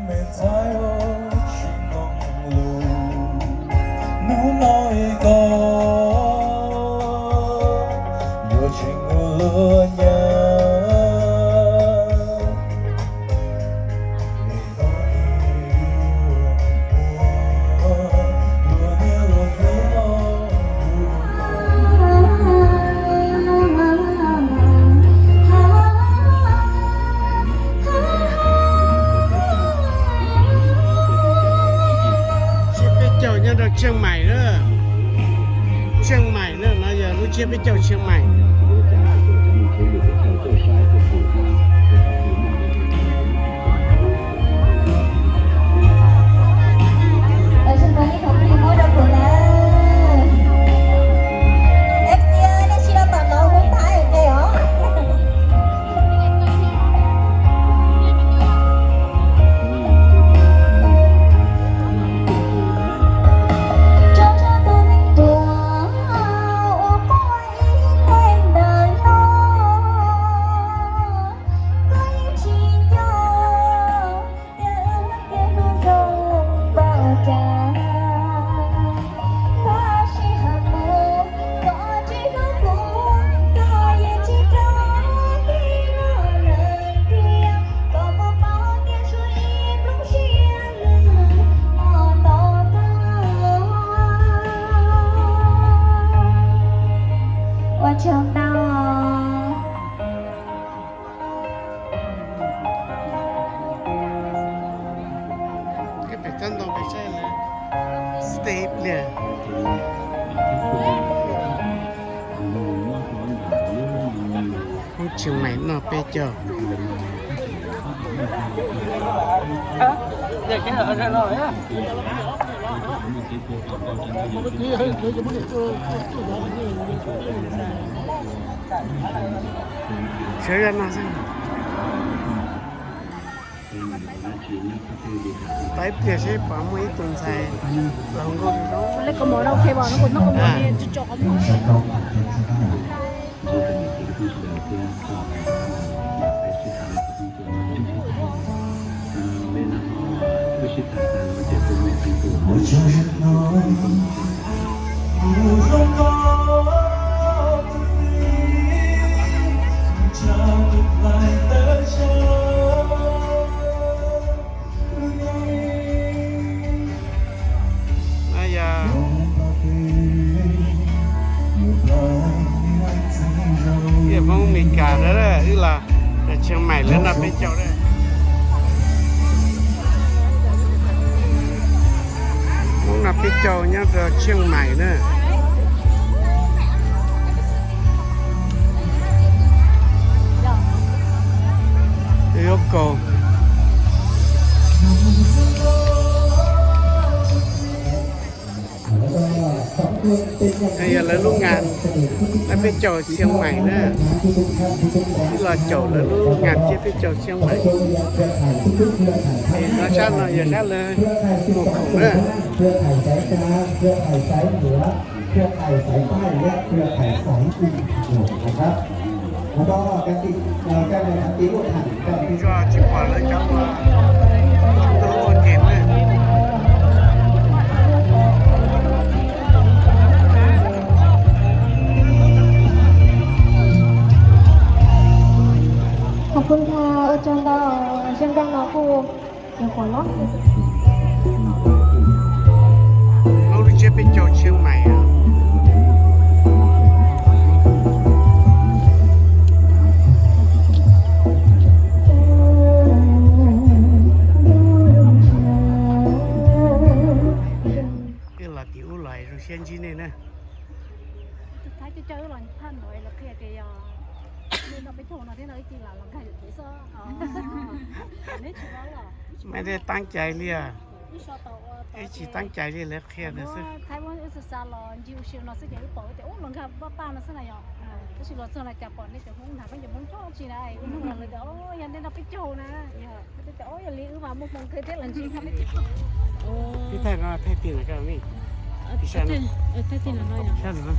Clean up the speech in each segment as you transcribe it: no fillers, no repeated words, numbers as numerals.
没在我去梦路，路那一个有情无路呀。เชียงใหม่เนอะเชียงใหม่เนอะเราอย่ารู้เชียไปเจ้าเชียงใหม่ท่านต้องไปใช่เลยสเตปเนี่ยพูดเชียงใหม่นอกไปเจ้าเด็กแค่อะไรหน่อยอ่ะเชื่อกันมาสิtại bây giờ bà mới tuần xài lòng con đó lấy cái mỏ đâu khi bỏ nó còn nó còn mỏ đi cho có mỏ phong mì cả đó đấy, như là Chiang Mai lên là bên châu đấy. Muốn là bên châu nhá, rồi Chiang Mai nữa. Yêu cầu. Đây là lúc ngàn là bên chầu Chiang Mai nữa, là chầu là lúc ngàn chia bên chầu Chiang Mai thì nó sao là giờ khác là một khổng nữa. เครือข่ายสายกลางเครือข่ายสายเหนือเครือข่ายสายใต้และเครือข่ายสายอีสานนะครับแล้วก็การติดการแข่งขันตีลูกหันกันที่ cho chịu quả lấy cháu tôi kém này ขอบคุณค่ะอาจารย์ดาวเชียงดังนะครูเดี๋ยวขอร้อง nó đi chơi bên chầu Chiang Mai à cái là tiểu loại rồi xem chi này nè สุดท้ายจะเจอหลังท่านหน่อยแล้วเคลียร์แกนี่เราไปโทรหน่อยที่เราจริงหลังเราใครอยู่ที่ซ้อนี่ชิวเหรอ ไม่ได้ตั้งใจเลยอ่ะไอ้chỉตั้งใจเลยแล้วเครียดเลยสิ 台湾是沙龙，就是那是点包的，我们看爸爸那是那样，就是说上来加包那就红拿，反正红炒起来，我们那个哦，人家那ไปโจนะแต่โอ้ยลีอือว่ามุกมงเคยเท่าหลังจริงทำไม่ติดโอ้ พี่ไทยก็ไทยตีนก็มีพี่ชายนะ ไทยตีนอะไรอย่าง ใช่หรือเปล่า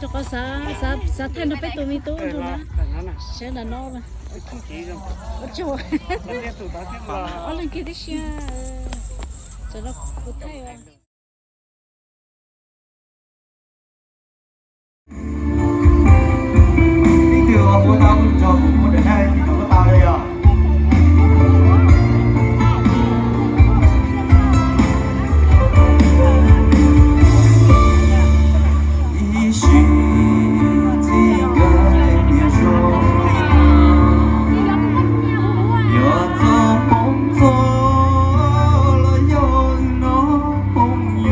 จะก็ซาไทยเราไปตัวมีตู้ถูกนะ แบบนั้นน่ะ ใช่แล้วนอกนะ不听几种，我就人家走到这个。我能给的些，这个不太哦。đi từ mua tao cho mua đến đây thì nó có tao đây à一许几个别说要做梦做了有那朋友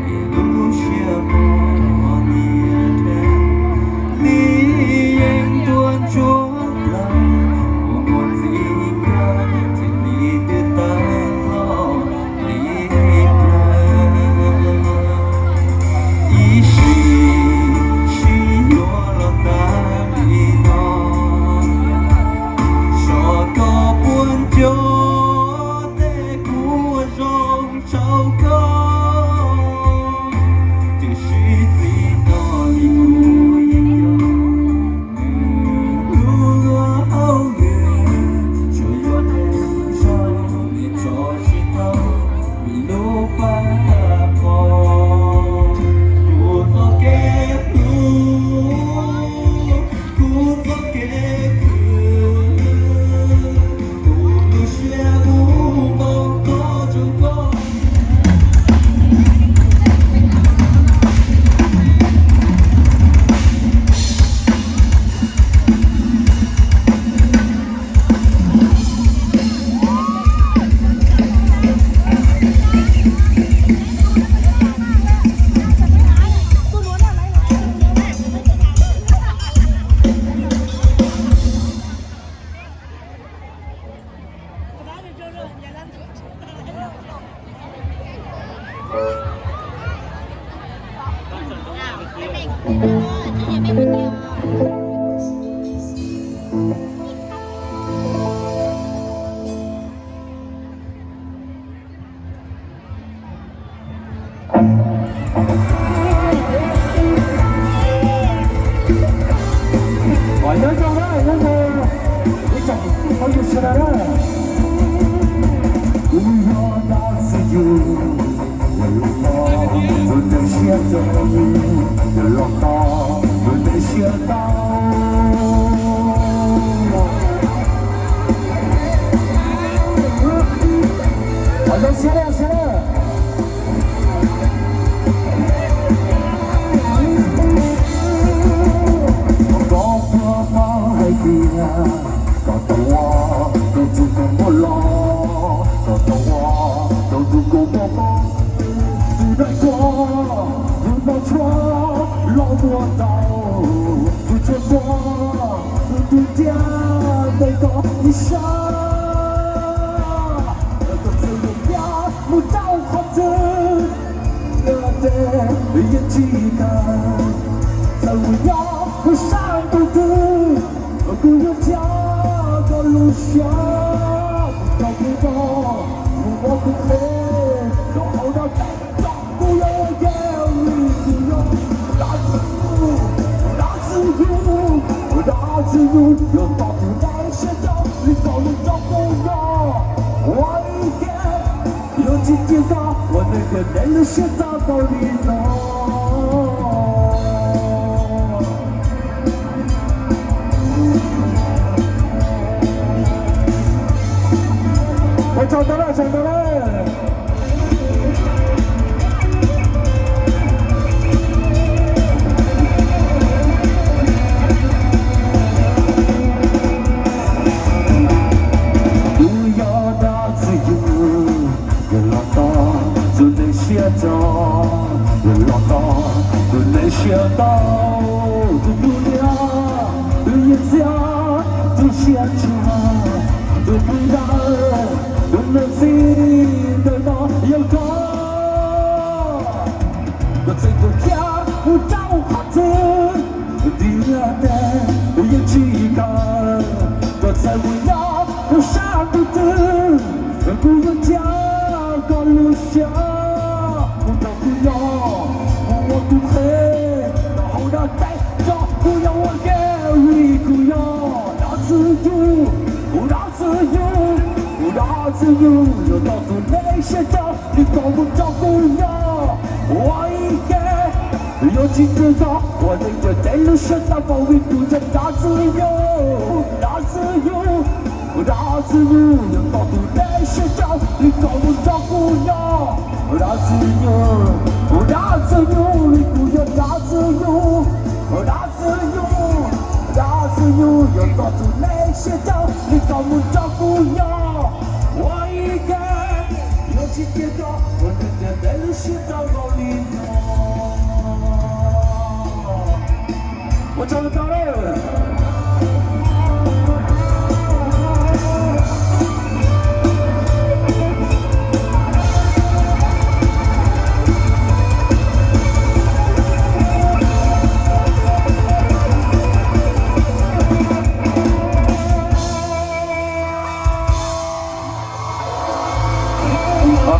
一路学过你的你眼多着了我我自个在你的带后离开一时是有了哪里呢说个半就得过容受够这是最多的不一样如果后面就有人手你做石头你路发光故作给故作给不如学不梦多就够我要走了，那个你讲好有事来了。不要打自由，不能写着你的老道，不能写到。我要写了，写了。搞得我都足够不老，搞得我都足够不忙。不能说，不能说，老不到，不做多，不度假，那个一生，那个自由呀，不到好子，那得眼睛看，在我要不上不子。不用加个路上，不到不到，我不配，然后到再不要要你自由，大自由，大自由，有到不到现在，你找不找不到，我一天有几天到，我那个人的现在到底呢？我找到了，找到了。不要打自由，有老大就能写到，有老大就能写到，就不了，有一家就写出，就不了。能心的那有个，我这个家不找好子，第二代也几个，我在我要不上不得，不用加个路上，不要不要，我不会，然后那带。着，不要我给你不要，老子有，老子有，老子有，有老子没写着，你搞不着不要，我一个有情之着，我对着在路上打包围不着，老子有，老子有。老子有，有老子没写着，你搞不着不要，老子有，老子有，你不要老子有，老子有，老子有，有老子没写着，你搞不着不要，我一个有情节着，我真的在路上找到你我找到了。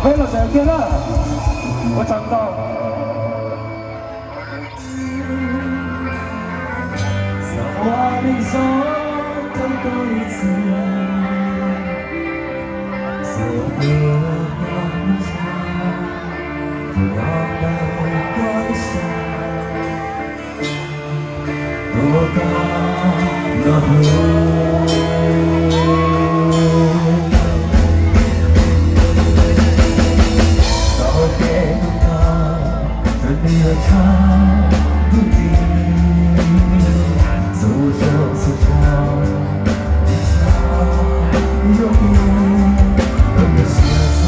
飞了2天了，我找到。在花面上看过一次，所有光下，就让它光下，多高的河。你的唱不停，走着四场，一场有你，等着写作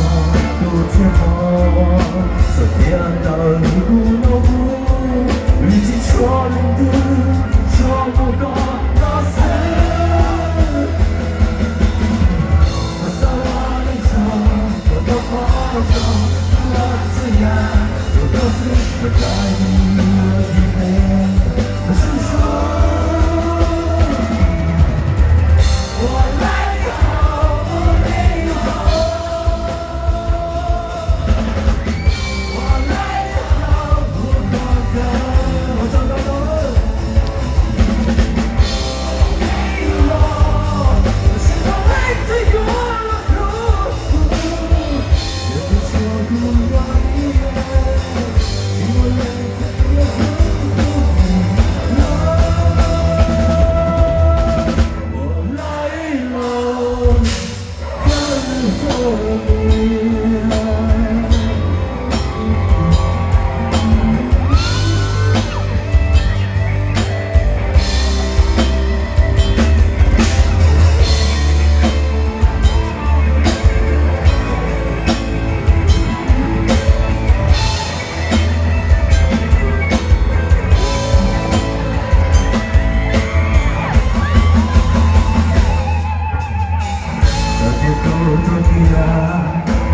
有天梦，昨天的一股脑雾，已经说明的说不过那死。我在我的车，我的花中，我自然。我在你的地陪，是说，我来也好，我没有好，我来也好，我不敢，我找到了，没有我，我是我来自永恒，也不说不让你。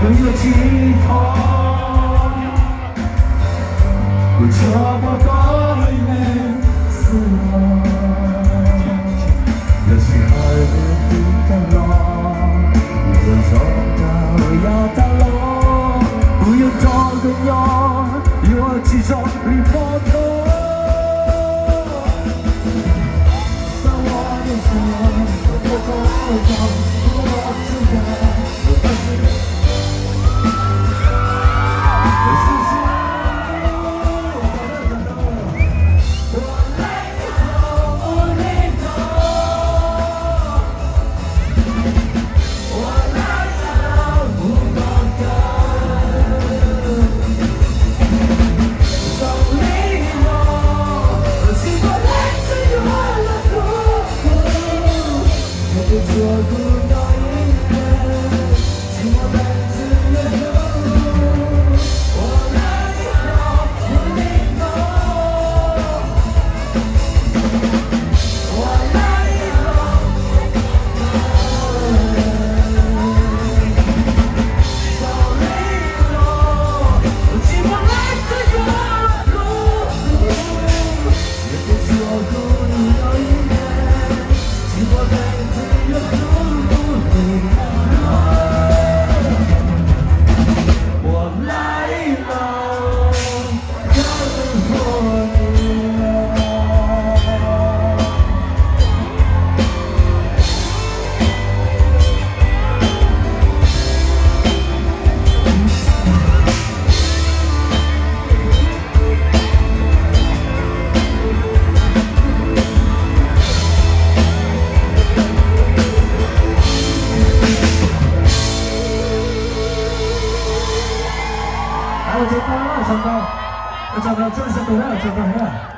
更有寄托，不这么多人死亡，有些爱的地方，有种的要打落，不用找个样，有几种离不开。在我面前，我高高，我自然，我不是。找到正式对了，找到了。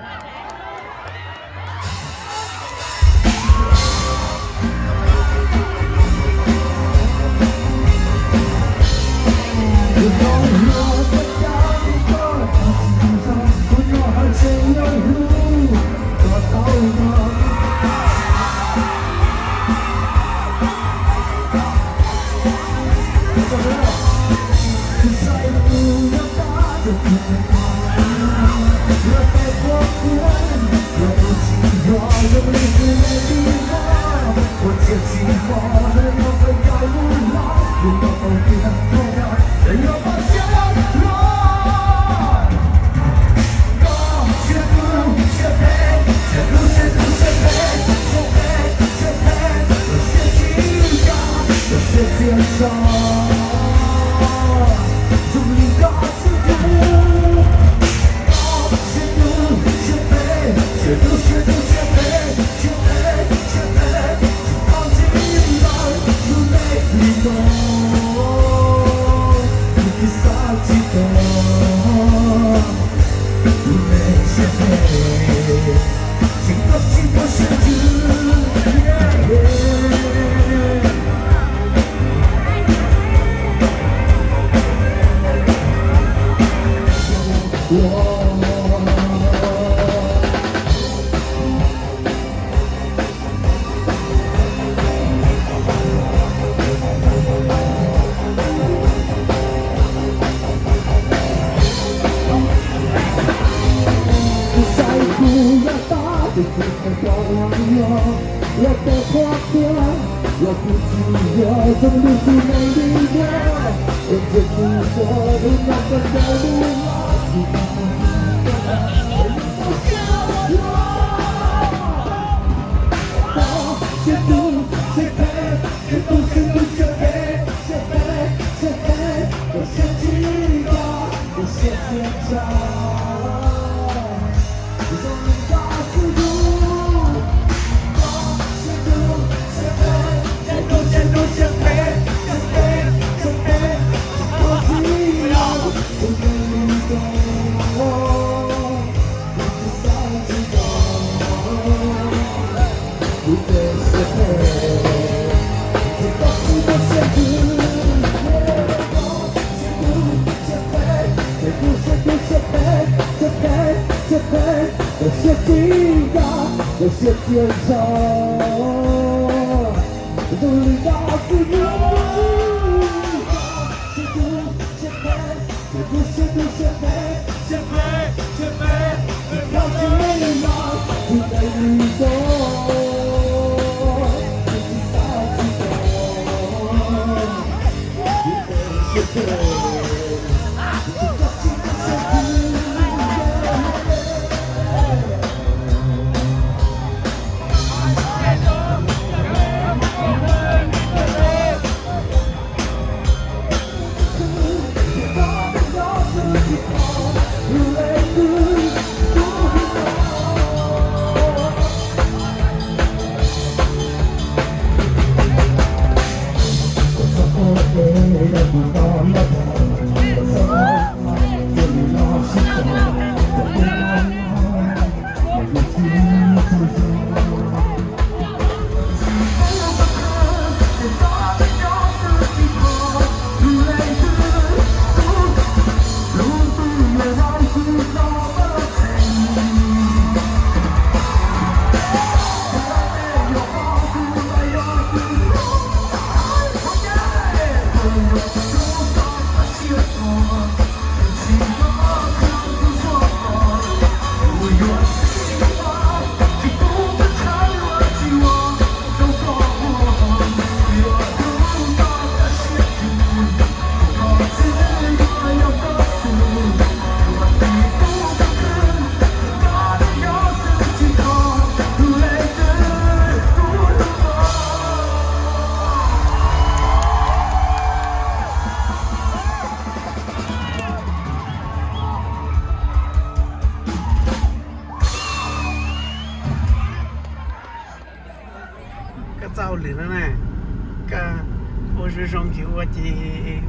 我是上去我去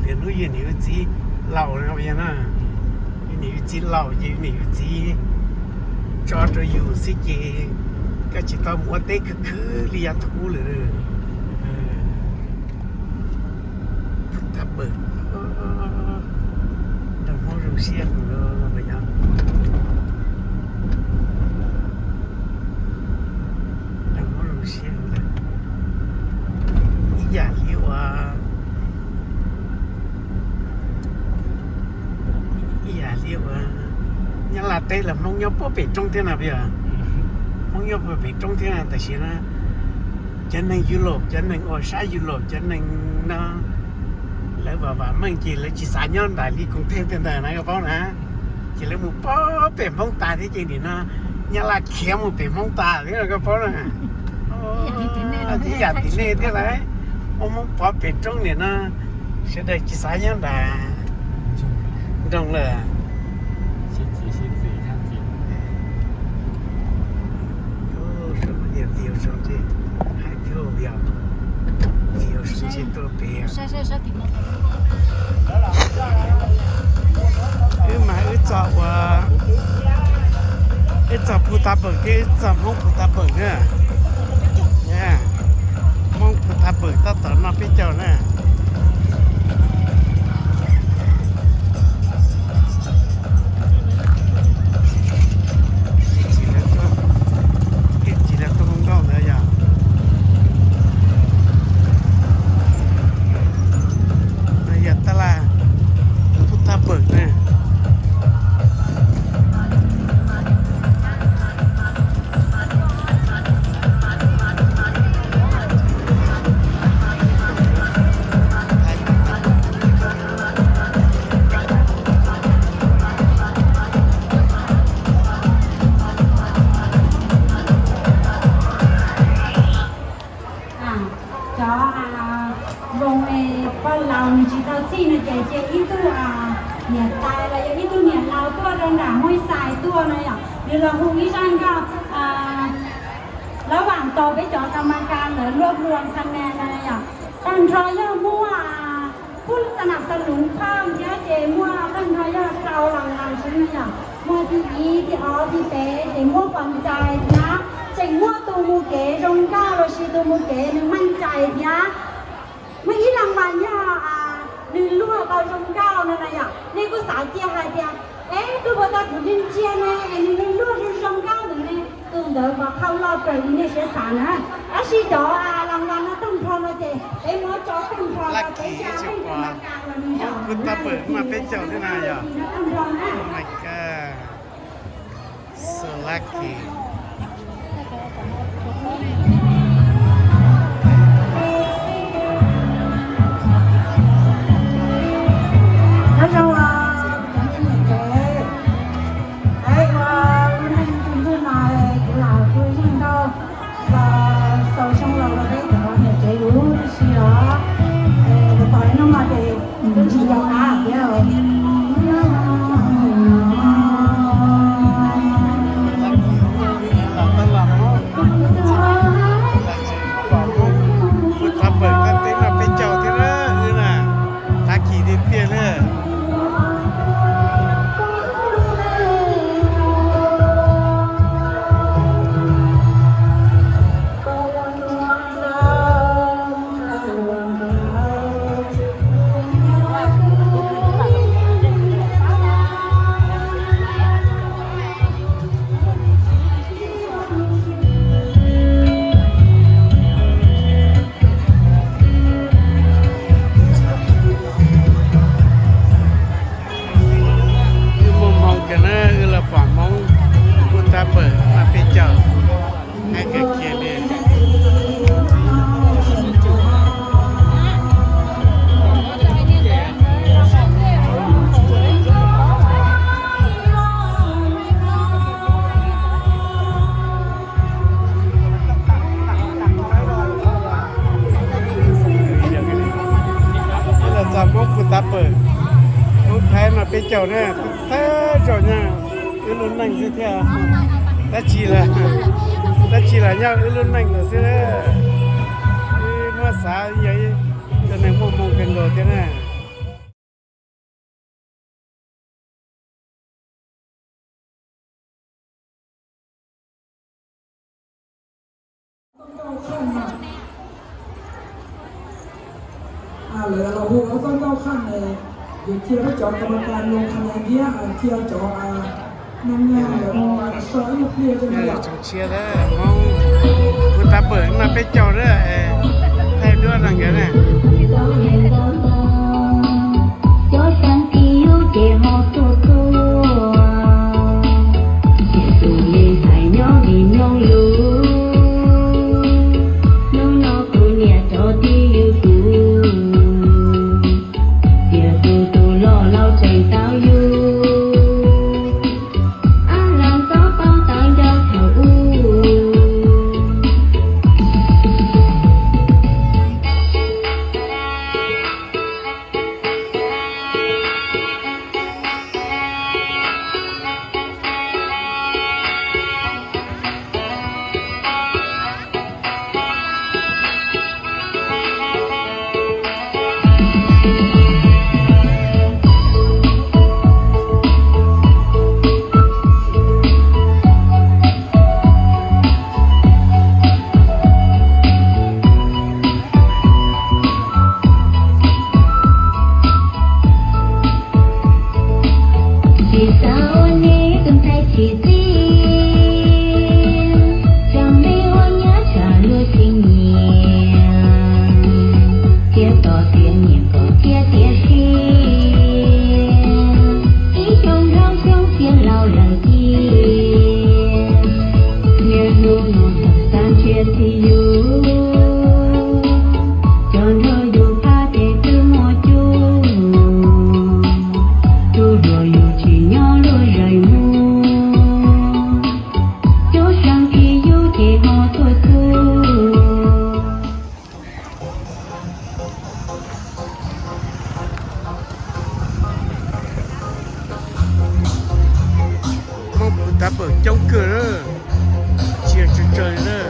连路野牛子老那边啊，你知老嘢，你知抓住有時嘅，ก็只到摸得คือเรียทูเลยถ้าเปิดดังมองรู้เสียงเลยอะไรอย่างดังมองรู้เสียงเลยอย่าเลี้ยวอย่าเลี้ยวยังลาเต้ละมองยอบไปตรงที่ไหนพี่อ่ะมองยอบไปตรงที่ไหนแต่สินะจะในยุโรปจะในออสเตรเลียยุโรปจะในนะแล้วว่ามันจีแล้วจีสานย้อนได้ลีกรุงเทพเป็นแต่ไหนก็เพราะนะจีแล้วมึงป้อเป็นมองตาที่จริงดินะยังลาเขียวมึงเป็นมองตาที่ก็เพราะนะที่อยากติดเน่ที่ไหนมึงป้อเป็นตรงเนี่ยนะเสียดายจีสานย้อนได้ตรงเลย心急看急。什么也没有手机，还够要，没有时间多别。晒顶了。买一早一早葡萄本，一早蒙葡萄本呢，蒙葡萄本到那边叫呢。年代了，有一度年老多人然会晒ตัวนะอย่างเดี๋ยวเราพรุ่งนี้ท่านก็ระหว่างต่อไปจอกรรมการหรือรวบรวมคะแนนอะไรอย่างตั้งทอยมั่วผู้สนับสนุนเพิ่มเยอะเจมั่วตั้งทอยเราหลังๆใช่ไหมอย่างมั่วที่อีที่ออที่เป๊ะเจมั่วความใจนะเจมั่วตัวมูเก๋ตรงก้าวเราชีตัวมูเก๋นึกมั่นใจนะเมื่อกี้รางวัลย่านึกรั่วเกาจงเก้านั่นนะอย่างนี่ก็สาวเจียหายเจียดูพอตาถูกดินเจียนะนึกรั่วจงจงเก้าถึงนี่ตื่นเดี๋ยวมาเข้ารอบไปนี่เสียสารนะอาชีพจ่อรางวัลน่ะต้องพร้อมนะเจ๊หมอจ่อต้องพร้อมนะเจ๊ไม่กรรมการเรามีจ่อคุณตาเปิดมาเป็นเจ้าที่ไหนอ่ะ Oh my god so lucky ตาเปิดลูกแพ้มาเป็นเจ้าเนี่ยแท้เจ้าเนี่ยรุ่นนั่งเสียเที่ยวแล้วชีละเนี่ยรุ่นนั่งเสียเมื่อสายใหญ่จะในมุมมองเป็นโดดเนี่ย ขั้นนะเหลือเราพูดเราต้อง9ขั้นเลยเดี๋ยวเที่ยวให้จอกรรมการลงคะแนนเยอะเที่ยวจอนางงามแบบสอนลูกเรียนกัน เอ เล อย จงเชียร์เด้อมองพุทธเบิกมาเป็นเจ้าเด้อให้ด้วยหลังกันเนี่ย 就像地有点好做作，也都没菜鸟的鸟路，农老姑娘到底有多？别都都老老真到有，阿郎早帮当着跳舞。ta bở trong cửa đó chia trời trời đó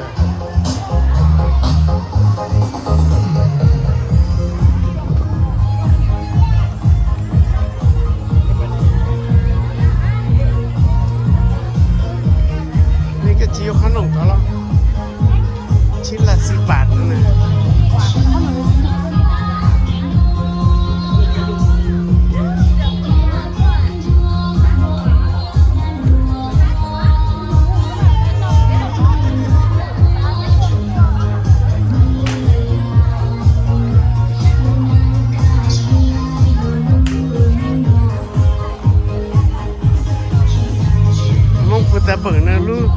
นี่ก็จีขนมตัวละชิ้นละ10 บาทนั่นนะta bở nè lu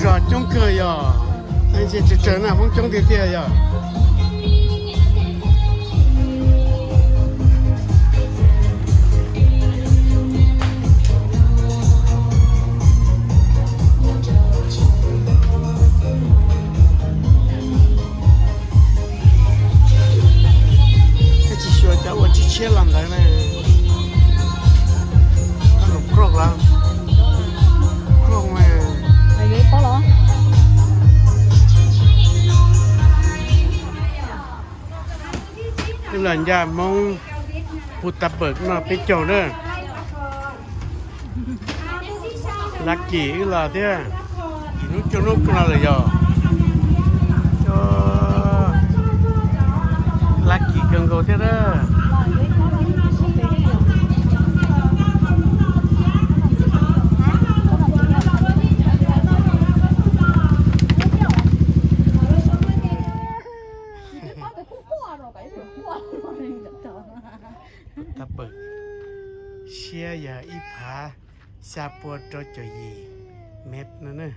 rõ trong cửa giờ anh chị chỉ trở nào không trong tiền tiền giờ cái chỉ sửa cho chị chia làm đấy này nó lục rộng lắm là nhà mong phụ tập bực nó cái chỗ đó là chỉ là thế nó cho nó cũng là giờ cho là chỉ cần go thế đó tập bực xe giờ ít phá xa bùa cho trời gì mệt nữa nè